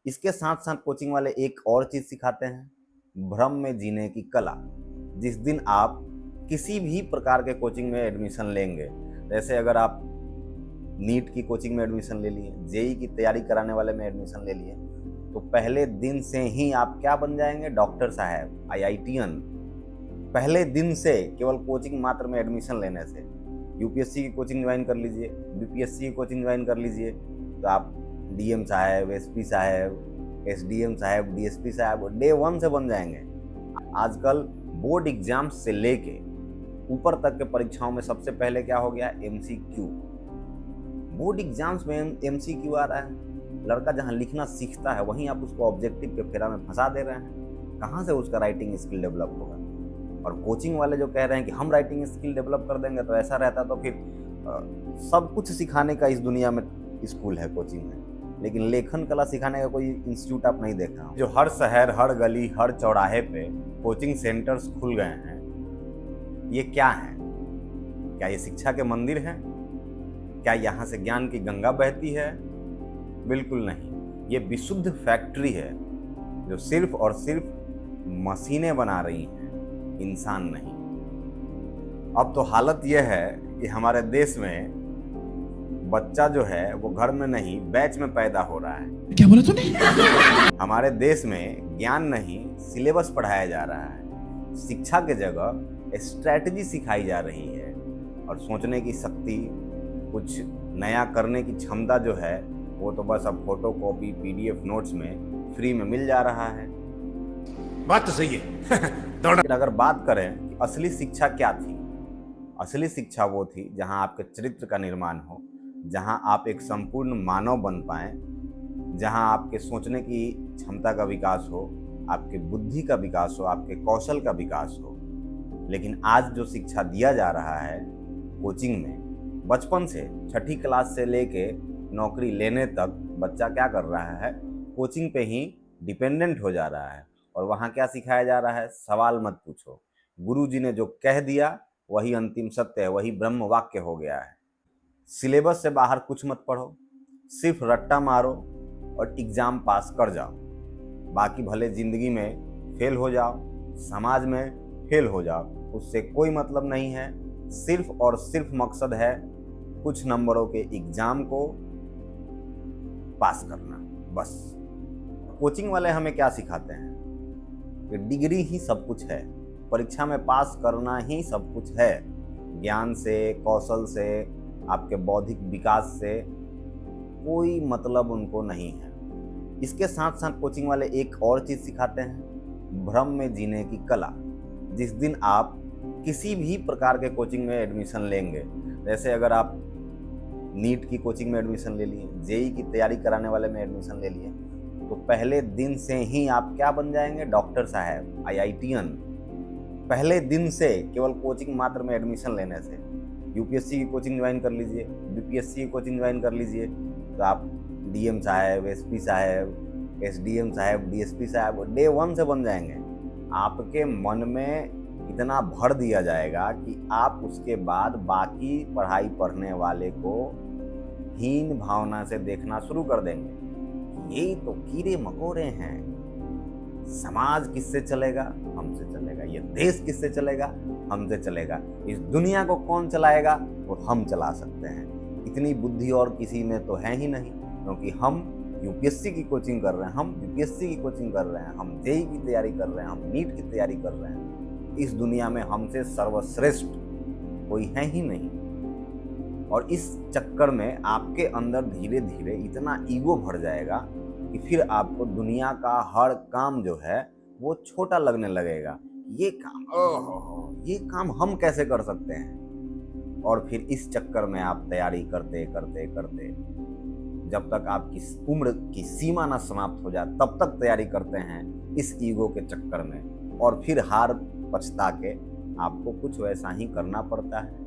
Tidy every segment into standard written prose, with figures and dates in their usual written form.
इसके साथ साथ कोचिंग वाले एक और चीज़ सिखाते हैं, भ्रम में जीने की कला। जिस दिन आप किसी भी प्रकार के कोचिंग में एडमिशन लेंगे, जैसे अगर आप नीट की कोचिंग में एडमिशन ले लिए, जेई की तैयारी कराने वाले में एडमिशन ले लिए, तो पहले दिन से ही आप क्या बन जाएंगे? डॉक्टर साहब, आईआईटीएन। पहले दिन से केवल कोचिंग मात्र में एडमिशन लेने से। यूपीएससी की कोचिंग ज्वाइन कर लीजिए, बीपीएससी की कोचिंग ज्वाइन कर लीजिए, तो आप डीएम साहब, एसपी साहब, एसडीएम साहब, डीएसपी साहब डे 1 से बन जाएंगे। आजकल बोर्ड एग्जाम से लेके ऊपर तक के परीक्षाओं में सबसे पहले क्या हो गया? एमसीक्यू। बोर्ड एग्जाम्स में एमसीक्यू आ रहा है। लड़का जहां लिखना सीखता है वहीं आप उसको ऑब्जेक्टिव के फेरा में फंसा दे रहे हैं। कहां से उसका राइटिंग स्किल डेवलप होगा? और कोचिंग वाले जो कह रहे हैं कि हम राइटिंग स्किल डेवलप कर देंगे, तो ऐसा रहता तो फिर सब कुछ सिखाने का इस दुनिया में स्कूल है, कोचिंग है, लेकिन लेखन कला सिखाने का कोई इंस्टीट्यूट आप नहीं देख रहे हो। जो हर शहर, हर गली, हर चौराहे पे कोचिंग सेंटर्स खुल गए हैं, ये क्या है? क्या ये शिक्षा के मंदिर हैं? क्या यहाँ से ज्ञान की गंगा बहती है? बिल्कुल नहीं। ये विशुद्ध फैक्ट्री है जो सिर्फ और सिर्फ मशीनें बना रही हैं, इंसान नहीं। अब तो हालत यह है कि हमारे देश में बच्चा जो है वो घर में नहीं, बैच में पैदा हो रहा है। क्या बोला तूने? हमारे देश में ज्ञान नहीं, सिलेबस पढ़ाया जा रहा है। शिक्षा के जगह स्ट्रैटेजी सिखाई जा रही है, और सोचने की शक्ति, कुछ नया करने की क्षमता जो है वो तो बस अब फोटो कॉपी, पीडीएफ नोट्स में फ्री में मिल जा रहा है। बात तो सही है। लेकिन अगर बात करें कि असली शिक्षा क्या थी, असली शिक्षा वो थी जहां आपके चरित्र का निर्माण हो, जहां आप एक संपूर्ण मानव बन पाएं, जहां आपके सोचने की क्षमता का विकास हो, आपके बुद्धि का विकास हो, आपके कौशल का विकास हो। लेकिन आज जो शिक्षा दिया जा रहा है कोचिंग में, बचपन से 6ठी क्लास से लेके नौकरी लेने तक बच्चा क्या कर रहा है? कोचिंग पे ही डिपेंडेंट हो जा रहा है। और वहाँ क्या सिखाया जा रहा है? सवाल मत पूछो, गुरुजी ने जो कह दिया वही अंतिम सत्य है, वही ब्रह्म वाक्य हो गया है। सिलेबस से बाहर कुछ मत पढ़ो, सिर्फ रट्टा मारो और एग्जाम पास कर जाओ। बाकी भले जिंदगी में फेल हो जाओ, समाज में फेल हो जाओ, उससे कोई मतलब नहीं है। सिर्फ और सिर्फ मकसद है कुछ नंबरों के एग्जाम को पास करना, बस। कोचिंग वाले हमें क्या सिखाते हैं? कि डिग्री ही सब कुछ है, परीक्षा में पास करना ही सब कुछ है। ज्ञान से, कौशल से, आपके बौद्धिक विकास से कोई मतलब उनको नहीं है। इसके साथ साथ कोचिंग वाले एक और चीज़ सिखाते हैं, भ्रम में जीने की कला। जिस दिन आप किसी भी प्रकार के कोचिंग में एडमिशन लेंगे, जैसे अगर आप नीट की कोचिंग में एडमिशन ले लिए, जेई की तैयारी कराने वाले में एडमिशन ले लिए, तो पहले दिन से ही आप क्या बन जाएंगे? डॉक्टर साहब, आईआईटीएन। पहले दिन से केवल कोचिंग मात्र में एडमिशन लेने से। यूपीएससी की कोचिंग ज्वाइन कर लीजिए, बीपीएससी की कोचिंग ज्वाइन कर लीजिए, तो आप डीएम साहब, एसपी साहब, एसडीएम साहब, डीएसपी साहब डे 1 से बन जाएंगे। आपके मन में इतना भर दिया जाएगा कि आप उसके बाद बाकी पढ़ाई पढ़ने वाले को हीन भावना से देखना शुरू कर देंगे। यही तो कीड़े मकोड़े हैं। समाज किससे चलेगा? हमसे चलेगा। ये देश किससे चलेगा? हमसे चलेगा। इस दुनिया को कौन चलाएगा? वो हम चला सकते हैं। इतनी बुद्धि और किसी में तो है ही नहीं, क्योंकि हम यूपीएससी की कोचिंग कर रहे हैं, हम बीपीएससी की कोचिंग कर रहे हैं, हम जेई की तैयारी कर रहे हैं, हम नीट की तैयारी कर रहे हैं। इस दुनिया में हमसे सर्वश्रेष्ठ कोई है ही नहीं। और इस चक्कर में आपके अंदर धीरे धीरे इतना ईगो भर जाएगा कि फिर आपको दुनिया का हर काम जो है वो छोटा लगने लगेगा। ये काम, ओहो, ये काम हम कैसे कर सकते हैं? और फिर इस चक्कर में आप तैयारी करते करते करते जब तक आपकी उम्र की सीमा ना समाप्त हो जाए तब तक तैयारी करते हैं इस ईगो के चक्कर में, और फिर हार पछता के आपको कुछ वैसा ही करना पड़ता है,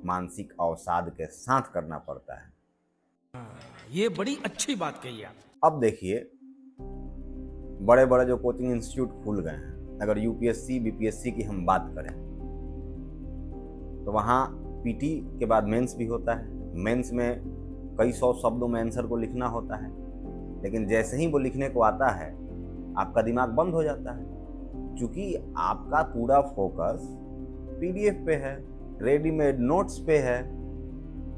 मानसिक अवसाद के साथ करना पड़ता है। ये बड़ी अच्छी बात कही आप। अब देखिए, बड़े बड़े जो कोचिंग इंस्टीट्यूट खुल गए हैं, अगर यूपीएससी बीपीएससी की हम बात करें तो वहाँ पीटी के बाद मेंस भी होता है। मेंस में कई 100 शब्दों में आंसर को लिखना होता है। लेकिन जैसे ही वो लिखने को आता है आपका दिमाग बंद हो जाता है, क्योंकि आपका पूरा फोकस पीडीएफ पे है, रेडीमेड नोट्स पे है,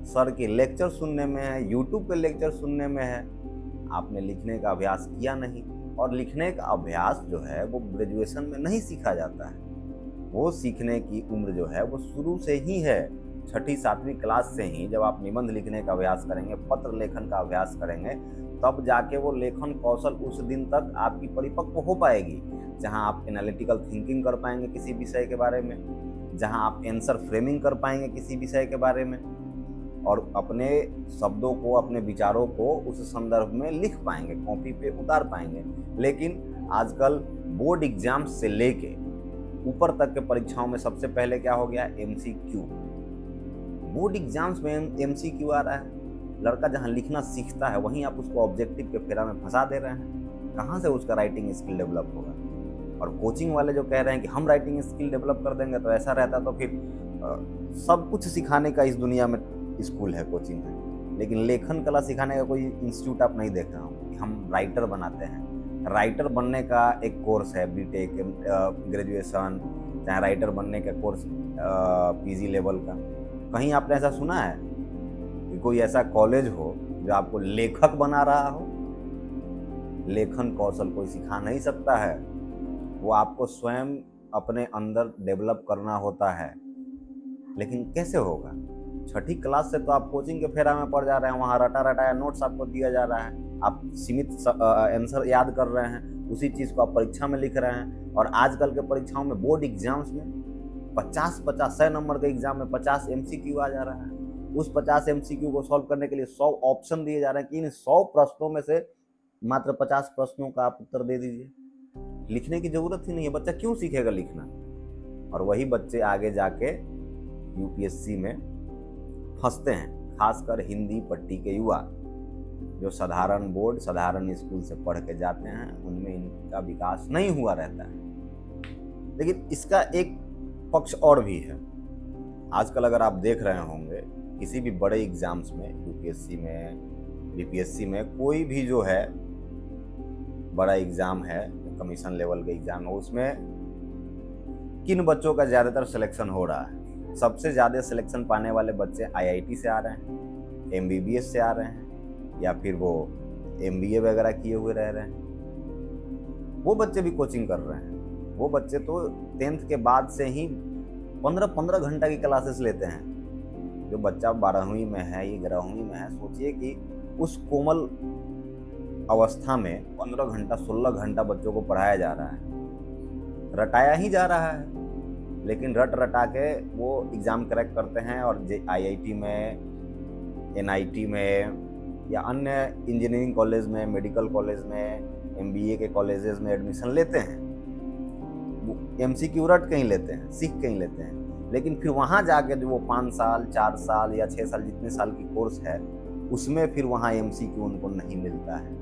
सर के लेक्चर सुनने में है, यूट्यूब पे लेक्चर सुनने में है। आपने लिखने का अभ्यास किया नहीं, और लिखने का अभ्यास जो है वो ग्रेजुएशन में नहीं सीखा जाता है। वो सीखने की उम्र जो है वो शुरू से ही है, 6ठी 7वीं क्लास से ही। जब आप निबंध लिखने का अभ्यास करेंगे, पत्र लेखन का अभ्यास करेंगे, तब जाके वो लेखन कौशल उस दिन तक आपकी परिपक्व हो पाएगी, जहां आप एनालिटिकल थिंकिंग कर पाएंगे किसी विषय के बारे में, जहां आप आंसर फ्रेमिंग कर पाएंगे किसी विषय के बारे में, और अपने शब्दों को, अपने विचारों को उस संदर्भ में लिख पाएंगे, कॉपी पे उतार पाएंगे। लेकिन आजकल बोर्ड एग्जाम्स से लेके ऊपर तक के परीक्षाओं में सबसे पहले क्या हो गया, एमसीक्यू। बोर्ड एग्जाम्स में एमसीक्यू आ रहा है। लड़का जहां लिखना सीखता है वहीं आप उसको ऑब्जेक्टिव के फेरा में फंसा दे रहे हैं। कहाँ से उसका राइटिंग स्किल डेवलप होगा? और कोचिंग वाले जो कह रहे हैं कि हम राइटिंग स्किल डेवलप कर देंगे, तो ऐसा रहता तो फिर सब कुछ सिखाने का इस दुनिया में स्कूल है, कोचिंग है, लेकिन लेखन कला सिखाने का कोई इंस्टीट्यूट आप नहीं देख रहा हूँ कि हम राइटर बनाते हैं। राइटर बनने का एक कोर्स है, बीटेक, ग्रेजुएशन, चाहे राइटर बनने का कोर्स पीजी लेवल का। कहीं आपने ऐसा सुना है कि कोई ऐसा कॉलेज हो जो आपको लेखक बना रहा हो? लेखन कौशल कोई सिखा नहीं सकता है, वो आपको स्वयं अपने अंदर डेवलप करना होता है। लेकिन कैसे होगा? 6ठी क्लास से तो आप कोचिंग के फेरा में पड़ जा रहे हैं, वहाँ रटा रटाया नोट्स आपको दिया जा रहा है, आप सीमित आंसर याद कर रहे हैं, उसी चीज़ को आप परीक्षा में लिख रहे हैं। और आजकल के परीक्षाओं में, बोर्ड एग्जाम्स में 50-50 नंबर के एग्जाम में 50 एमसीक्यू आ जा रहा है। उस 50 एमसीक्यू को सॉल्व करने के लिए 100 ऑप्शन दिए जा रहे हैं कि इन 100 प्रश्नों में से मात्र 50 प्रश्नों का आप उत्तर दे दीजिए। लिखने की जरूरत ही नहीं है, बच्चा क्यों सीखेगा लिखना? और वही बच्चे आगे जाके यूपीएससी में फंसते हैं, खासकर हिंदी पट्टी के युवा जो साधारण बोर्ड, साधारण स्कूल से पढ़ के जाते हैं, उनमें इनका विकास नहीं हुआ रहता है। लेकिन इसका एक पक्ष और भी है। आजकल अगर आप देख रहे होंगे किसी भी बड़े एग्जाम्स में, यूपीएससी में, बीपीएससी में, कोई भी जो है बड़ा एग्जाम है, कमीशन लेवल का एग्जाम है, उसमें किन बच्चों का ज़्यादातर सिलेक्शन हो रहा है? सबसे ज़्यादा सिलेक्शन पाने वाले बच्चे आईआईटी से आ रहे हैं, एमबीबीएस से आ रहे हैं, या फिर वो एमबीए वगैरह किए हुए रह रहे हैं। वो बच्चे भी कोचिंग कर रहे हैं। वो बच्चे तो 10th के बाद से ही 15-15 घंटा की क्लासेस लेते हैं। जो बच्चा 12वीं में है या 11वीं में है, सोचिए कि उस कोमल अवस्था में 15 घंटा 16 घंटा बच्चों को पढ़ाया जा रहा है, रटाया ही जा रहा है। लेकिन रट रटा के वो एग्ज़ाम क्रैक करते हैं और आईआईटी में, एनआईटी में, या अन्य इंजीनियरिंग कॉलेज में, मेडिकल कॉलेज में, एमबीए के कॉलेजेस में एडमिशन लेते हैं। एमसीक्यू रट कहीं लेते हैं, सीख कहीं लेते हैं, लेकिन फिर वहाँ जाके जो वो 5 साल, 4 साल या 6 साल जितने साल की कोर्स है, उसमें फिर वहाँ एमसीक्यू उनको नहीं मिलता है।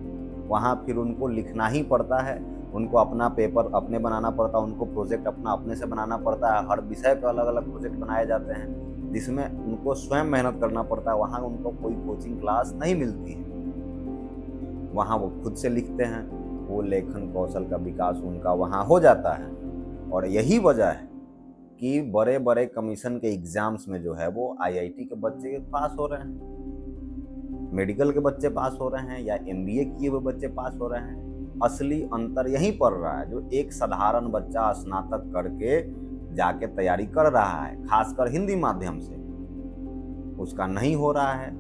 वहाँ फिर उनको लिखना ही पड़ता है, उनको अपना पेपर अपने बनाना पड़ता है, उनको प्रोजेक्ट अपना अपने से बनाना पड़ता है। हर विषय पर अलग अलग प्रोजेक्ट बनाए जाते हैं, जिसमें उनको स्वयं मेहनत करना पड़ता है। वहाँ उनको कोई कोचिंग क्लास नहीं मिलती है, वहाँ वो खुद से लिखते हैं। वो लेखन कौशल का विकास उनका वहाँ हो जाता है। और यही वजह है कि बड़े बड़े कमीशन के एग्जाम्स में जो है वो आईआईटी के बच्चे पास हो रहे हैं, मेडिकल के बच्चे पास हो रहे हैं, या एमबीए किए हुए बच्चे पास हो रहे हैं। असली अंतर यहीं पड़ रहा है। जो एक साधारण बच्चा स्नातक करके जाके तैयारी कर रहा है, खासकर हिंदी माध्यम से, उसका नहीं हो रहा है।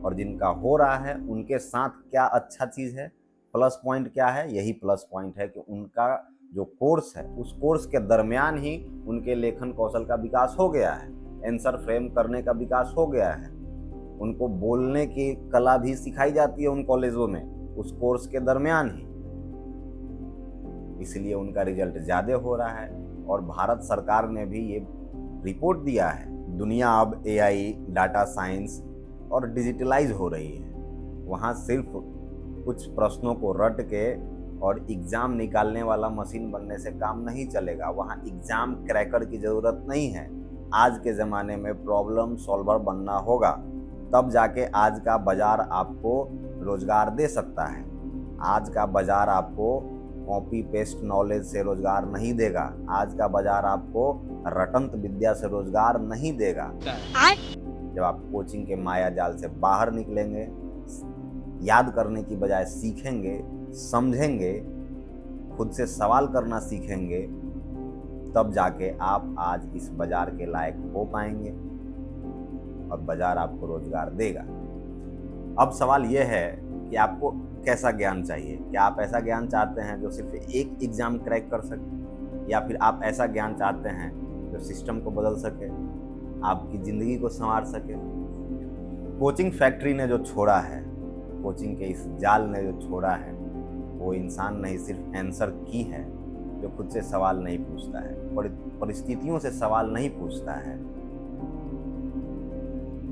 और जिनका हो रहा है उनके साथ क्या अच्छा चीज़ है, प्लस पॉइंट क्या है? यही प्लस पॉइंट है कि उनका जो कोर्स है, उस कोर्स के दरमियान ही उनके लेखन कौशल का विकास हो गया है, आंसर फ्रेम करने का विकास हो गया है, उनको बोलने की कला भी सिखाई जाती है उन कॉलेजों में, उस कोर्स के दरमियान ही। इसलिए उनका रिजल्ट ज़्यादा हो रहा है। और भारत सरकार ने भी ये रिपोर्ट दिया है, दुनिया अब एआई, डाटा साइंस और डिजिटलाइज हो रही है। वहाँ सिर्फ कुछ प्रश्नों को रट के और एग्ज़ाम निकालने वाला मशीन बनने से काम नहीं चलेगा। वहाँ एग्ज़ाम क्रैकर की ज़रूरत नहीं है। आज के ज़माने में प्रॉब्लम सॉल्वर बनना होगा, तब जाके आज का बाज़ार आपको रोज़गार दे सकता है। आज का बाजार आपको कॉपी पेस्ट नॉलेज से रोजगार नहीं देगा। आज का बाजार आपको रटंत विद्या से रोजगार नहीं देगा। जब आप कोचिंग के माया जाल से बाहर निकलेंगे, याद करने की बजाय सीखेंगे, समझेंगे, खुद से सवाल करना सीखेंगे, तब जाके आप आज इस बाजार के लायक हो पाएंगे और बाजार आपको रोजगार देगा। अब सवाल यह है कि आपको कैसा ज्ञान चाहिए। क्या आप ऐसा ज्ञान चाहते हैं जो सिर्फ एक एग्जाम क्रैक कर सके, या फिर आप ऐसा ज्ञान चाहते हैं जो सिस्टम को बदल सके, आपकी ज़िंदगी को संवार सके। कोचिंग फैक्ट्री ने जो छोड़ा है, कोचिंग के इस जाल ने जो छोड़ा है, वो इंसान नहीं सिर्फ आंसर की है जो खुद से सवाल नहीं पूछता है, परिस्थितियों से सवाल नहीं पूछता है।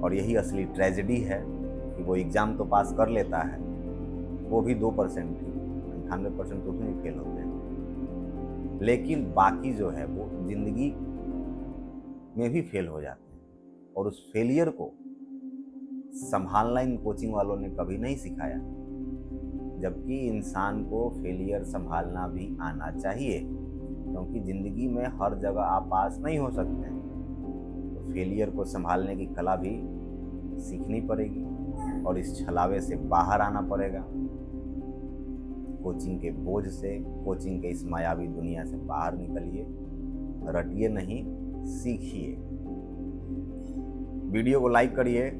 और यही असली ट्रेजेडी है कि वो एग्ज़ाम तो पास कर लेता है, वो भी 2% ही, 98% तो उसमें फेल होते हैं, लेकिन बाकी जो है वो ज़िंदगी में भी फेल हो जाते हैं। और उस फेलियर को संभालना इन कोचिंग वालों ने कभी नहीं सिखाया, जबकि इंसान को फेलियर संभालना भी आना चाहिए, क्योंकि ज़िंदगी में हर जगह आप पास नहीं हो सकते हैं। तो फेलियर को संभालने की कला भी सीखनी पड़ेगी और इस छलावे से बाहर आना पड़ेगा। कोचिंग के बोझ से, कोचिंग के इस मायावी दुनिया से बाहर निकलिए, रटिए नहीं, सीखिए। वीडियो को लाइक करिए,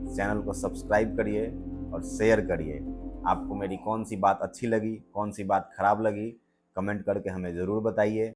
चैनल को सब्सक्राइब करिए और शेयर करिए। आपको मेरी कौन सी बात अच्छी लगी, कौन सी बात खराब लगी, कमेंट करके हमें ज़रूर बताइए।